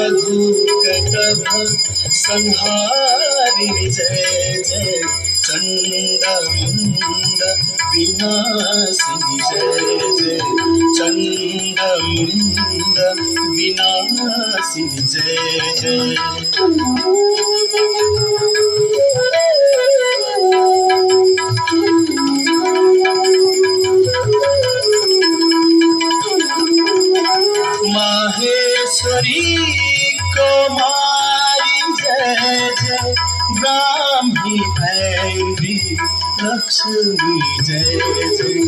मधुकटभ संहारिणि जय जय चण्डमुण्ड विनाशिनि जय जय चण्डमुण्ड विनाशिनि जय जय माहेश्वरी कुमारी जय जय ब्राह्मी भैरवी लक्ष्मी जय जय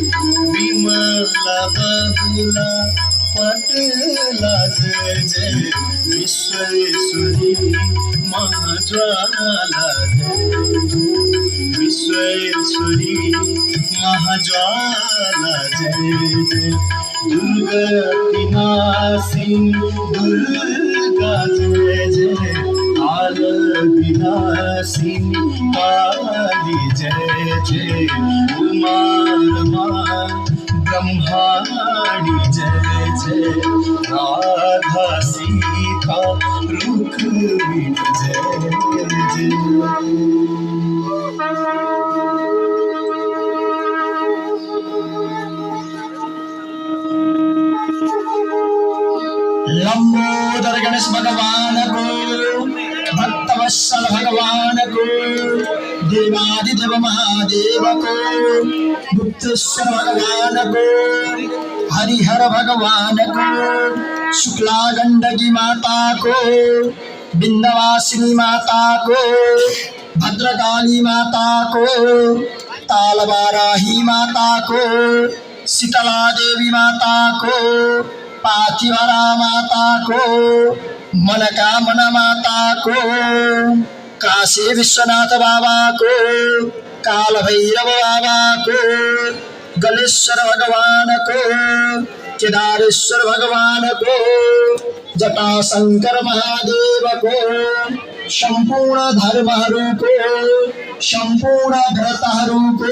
विमला बहुला पटला जय जय विश्वेश्वरी महाज्वाला जय जय विश्वेश्वरी महाज्वाला जय जय दुर्गतिनाशिनी दुर्गा जय जय काल विनाशिनी काली जय जय उमा रमा ब्रह्माणी जय जय राधा सीता रुक्मिणी जय जय लंबोदर गणेश भगवान को भक्तवत्सल भगवान को देवादिदेव महादेव को गुप्तेश्वर भगवान को हरिहर भगवान को शुक्ला गंडकी माता को विंध्यवासिनी माता को भद्रकाली माता को तालवाराही माता को शीतला देवी माता को पाथिवरा माता को मनकामना माता को काशी विश्वनाथ बाबा को काल भैरव बाबा को गणेश्वर भगवान को केदारेश्वर भगवान को जटाशंकर महादेव को संपूर्ण धर्महरू को संपूर्ण व्रतहरू को